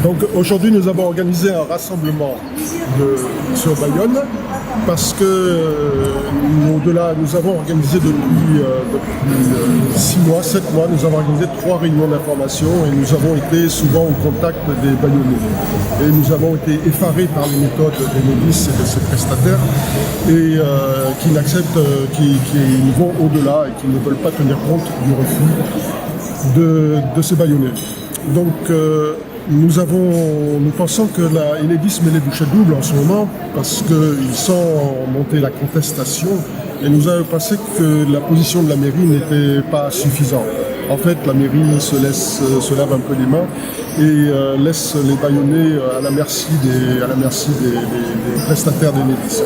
Donc aujourd'hui nous avons organisé un rassemblement sur Bayonne parce que au-delà, nous avons organisé depuis 6 mois, 7 mois, nous avons organisé 3 réunions d'information et nous avons été souvent au contact des Bayonnais. Et nous avons été effarés par les méthodes d'Enedis et de ses prestataires et qui n'acceptent, qui vont au-delà et qui ne veulent pas tenir compte du refus de ces Bayonnais. Donc nous pensons que la Enedis met les bouchées doubles en ce moment parce qu'ils sont montés la contestation et nous avons pensé que la position de la mairie n'était pas suffisante. En fait, la mairie se lave un peu les mains et laisse les Bayonnais à la merci des prestataires d'Enedis.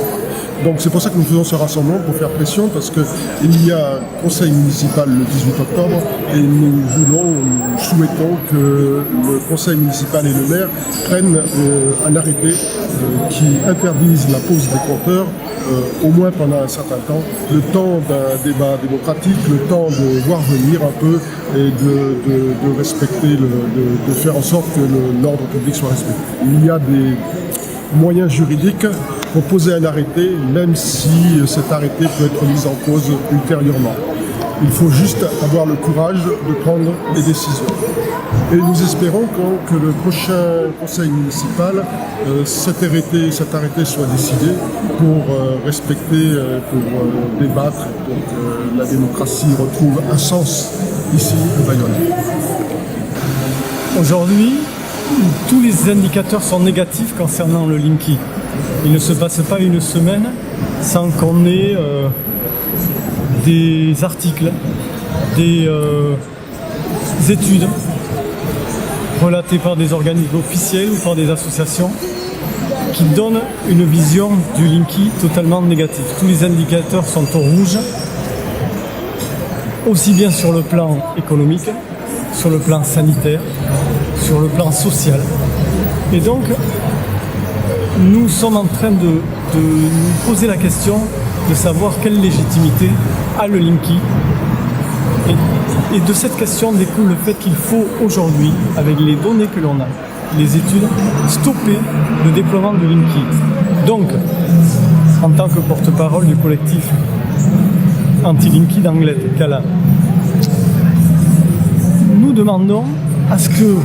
Donc c'est pour ça que nous faisons ce rassemblement, pour faire pression, parce qu'il y a un conseil municipal le 18 octobre et nous souhaitons que le conseil municipal et le maire prennent un arrêté qui interdise la pose des compteurs au moins pendant un certain temps, le temps d'un débat démocratique, le temps de voir venir un peu et de respecter, de faire en sorte que l'ordre public soit respecté. Il y a des moyens juridiques pour poser un arrêté, même si cet arrêté peut être mis en cause ultérieurement. Il faut juste avoir le courage de prendre des décisions. Et nous espérons que le prochain conseil municipal, cet arrêté soit décidé pour respecter, pour débattre, pour que la démocratie retrouve un sens ici à Bayonne. Aujourd'hui, tous les indicateurs sont négatifs concernant le Linky. Il ne se passe pas une semaine sans qu'on ait des articles, des études relatées par des organismes officiels ou par des associations qui donnent une vision du Linky totalement négative. Tous les indicateurs sont au rouge, aussi bien sur le plan économique, sur le plan sanitaire, sur le plan social. Et donc, nous sommes en train de nous poser la question de savoir quelle légitimité a le Linky. Et de cette question découle le fait qu'il faut aujourd'hui, avec les données que l'on a, les études, stopper le déploiement du Linky. Donc, en tant que porte-parole du collectif anti-Linky d'Anglet, Cala, nous demandons à ce que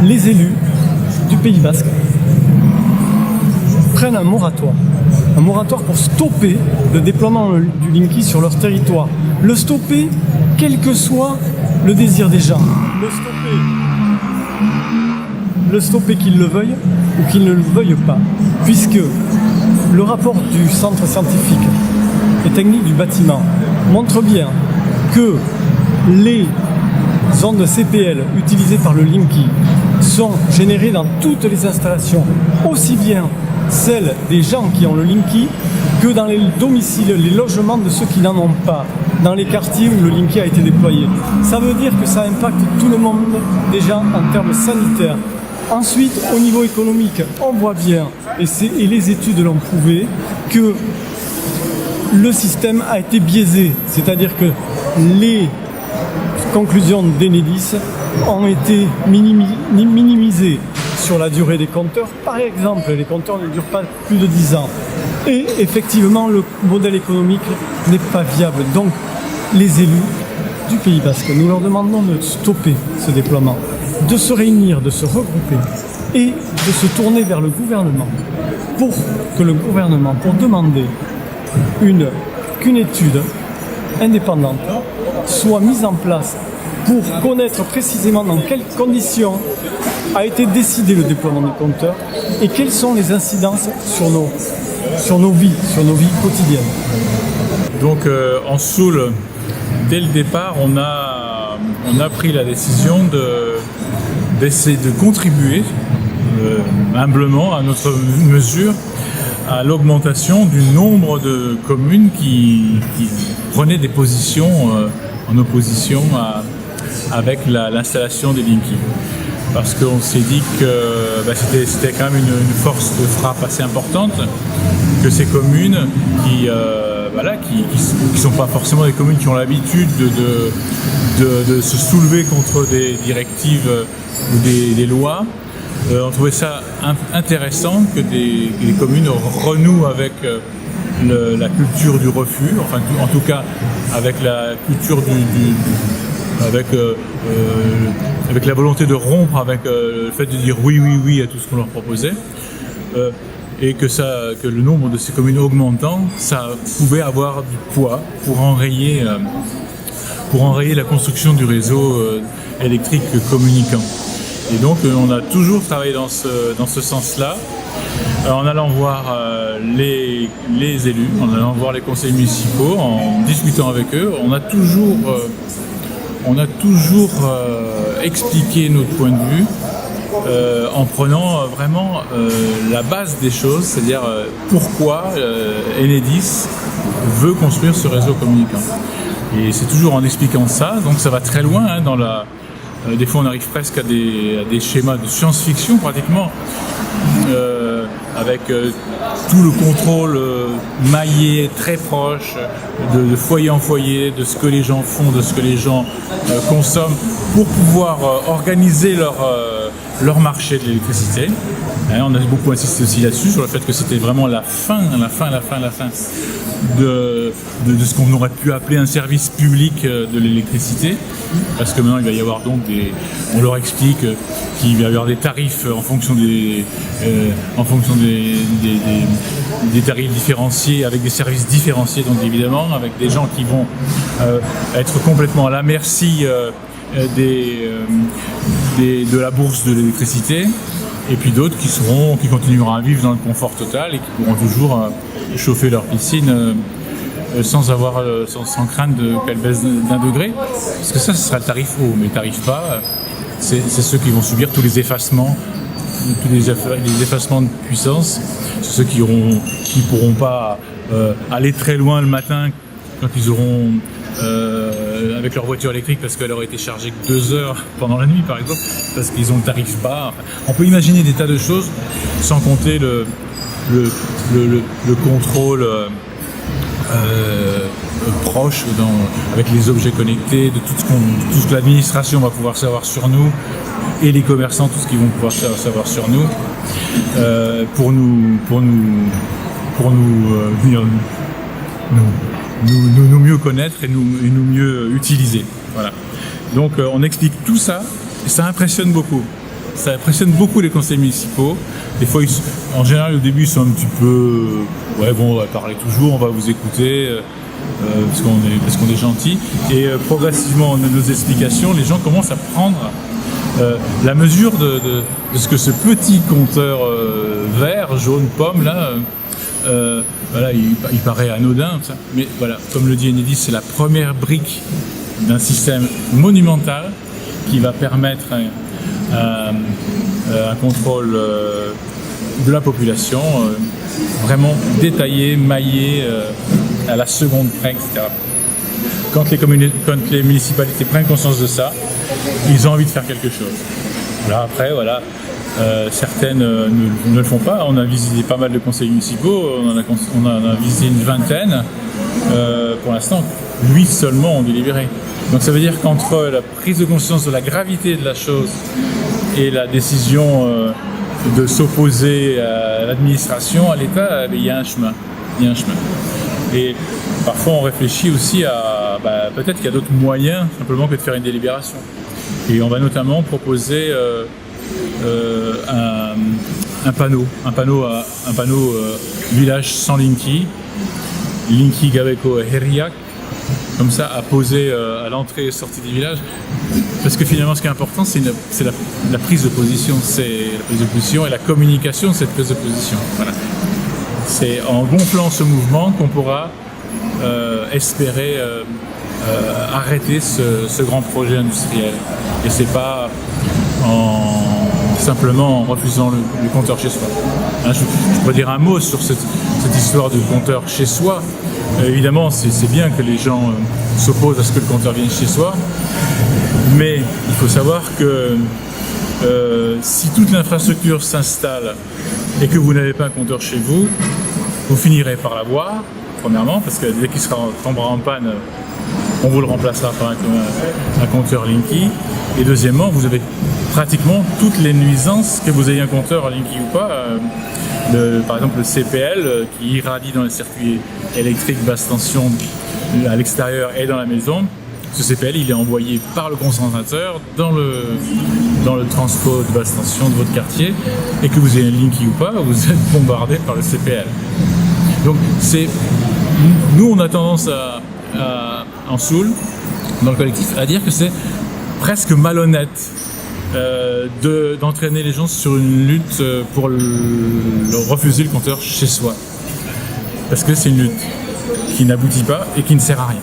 les élus du Pays Basque prennent un moratoire pour stopper le déploiement du Linky sur leur territoire. Le stopper, quel que soit le désir des gens. Le stopper qu'ils le veuillent ou qu'ils ne le veuillent pas. Puisque le rapport du Centre scientifique et technique du bâtiment montre bien que les ondes CPL utilisées par le Linky sont générées dans toutes les installations, aussi bien celles des gens qui ont le Linky que dans les domiciles, les logements de ceux qui n'en ont pas, dans les quartiers où le Linky a été déployé. Ça veut dire que ça impacte tout le monde déjà en termes sanitaires. Ensuite, au niveau économique, on voit bien, et les études l'ont prouvé, que le système a été biaisé, c'est-à-dire que les conclusions d'Enedis ont été minimisées sur la durée des compteurs. Par exemple, les compteurs ne durent pas plus de 10 ans. Et effectivement, le modèle économique n'est pas viable. Donc, les élus du Pays Basque, nous leur demandons de stopper ce déploiement, de se réunir, de se regrouper et de se tourner vers le gouvernement pour demander qu'une étude indépendante soit mise en place pour connaître précisément dans quelles conditions a été décidé le déploiement des compteurs et quelles sont les incidences sur nos vies quotidiennes. Donc en Soule, dès le départ, on a pris la décision d'essayer de contribuer humblement à notre mesure à l'augmentation du nombre de communes qui prenaient des positions en opposition avec l'installation des Linky. Parce qu'on s'est dit que c'était quand même une force de frappe assez importante, que ces communes qui sont pas forcément des communes qui ont l'habitude de se soulever contre des directives ou des lois, on trouvait ça intéressant que des communes renouent avec la culture du refus, enfin en tout cas avec la culture avec la volonté de rompre avec le fait de dire oui à tout ce qu'on leur proposait, et que le nombre de ces communes augmentant, ça pouvait avoir du poids pour enrayer la construction du réseau électrique communicant. Et donc on a toujours travaillé dans ce sens-là, en allant voir les élus, en allant voir les conseils municipaux, en discutant avec eux. On a toujours expliqué notre point de vue en prenant vraiment la base des choses, c'est-à-dire pourquoi Enedis veut construire ce réseau communicant. Et c'est toujours en expliquant ça, donc ça va très loin hein, des fois on arrive presque à des schémas de science-fiction pratiquement, avec tout le contrôle maillé, très proche, de foyer en foyer, de ce que les gens font, de ce que les gens consomment, pour pouvoir organiser leur marché de l'électricité. Hein, on a beaucoup insisté aussi là-dessus, sur le fait que c'était vraiment la fin de ce qu'on aurait pu appeler un service public de l'électricité, parce que maintenant il va y avoir donc on leur explique qu'il va y avoir des tarifs en fonction des tarifs différenciés, avec des services différenciés, donc évidemment avec des gens qui vont être complètement à la merci de la bourse de l'électricité, et puis d'autres qui continueront à vivre dans le confort total et qui pourront toujours chauffer leur piscine sans crainte qu'elle baisse d'1 degré, parce que ça ce sera le tarif haut, mais le tarif bas, c'est ceux qui vont subir tous les effacements de puissance, c'est ceux qui pourront pas aller très loin le matin quand ils auront avec leur voiture électrique, parce qu'elle aurait été chargée que 2 heures pendant la nuit par exemple, parce qu'ils ont le tarif bas. On peut imaginer des tas de choses, sans compter le contrôle proche avec les objets connectés, de tout ce que l'administration va pouvoir savoir sur nous, et les commerçants, tout ce qu'ils vont pouvoir savoir sur nous, pour nous mieux connaître et nous mieux utiliser. Voilà. Donc on explique tout ça, et ça impressionne beaucoup. Ça impressionne beaucoup les conseils municipaux. Des fois, en général, au début, ils sont un petit peu... Ouais, bon, on va parler toujours, on va vous écouter, parce qu'on est gentil. Et progressivement, dans nos explications, les gens commencent à prendre la mesure de ce que ce petit compteur vert, jaune, pomme, là... voilà, il paraît anodin, ça. Mais voilà, comme le dit Enedis, c'est la première brique d'un système monumental qui va permettre un contrôle de la population vraiment détaillé, maillé, à la seconde près, etc. Quand les municipalités prennent conscience de ça, ils ont envie de faire quelque chose. Voilà, après, voilà. Certaines ne le font pas. On a visité pas mal de conseils municipaux, on en a visité une vingtaine. Pour l'instant, 8 seulement ont délibéré. Donc ça veut dire qu'entre la prise de conscience de la gravité de la chose et la décision de s'opposer à l'administration, à l'État, il y a un chemin. Et parfois on réfléchit aussi à peut-être qu'il y a d'autres moyens simplement que de faire une délibération. Et on va notamment proposer un panneau village sans Linky Gabeko Heriak, comme ça à poser à l'entrée et sortie du village, parce que finalement ce qui est important c'est la prise de position, et la communication de cette prise de position. Voilà. C'est en gonflant ce mouvement qu'on pourra espérer arrêter ce grand projet industriel, et c'est pas simplement en refusant le compteur chez soi. Hein, je pourrais dire un mot sur cette histoire du compteur chez soi. Évidemment, c'est bien que les gens s'opposent à ce que le compteur vienne chez soi, mais il faut savoir que si toute l'infrastructure s'installe et que vous n'avez pas un compteur chez vous, vous finirez par l'avoir, premièrement, parce que dès qu'il tombera en panne, on vous le remplacera par un compteur Linky, et deuxièmement, vous avez pratiquement toutes les nuisances, que vous ayez un compteur Linky ou pas, par exemple le CPL qui irradie dans les circuits électriques basse tension à l'extérieur et dans la maison. Ce CPL, il est envoyé par le concentrateur dans le transfo de basse tension de votre quartier, et que vous ayez un Linky ou pas, vous êtes bombardé par le CPL. Donc nous on a tendance en Soul, dans le collectif, à dire que c'est presque malhonnête d'entraîner les gens sur une lutte pour refuser le compteur chez soi. Parce que c'est une lutte qui n'aboutit pas et qui ne sert à rien.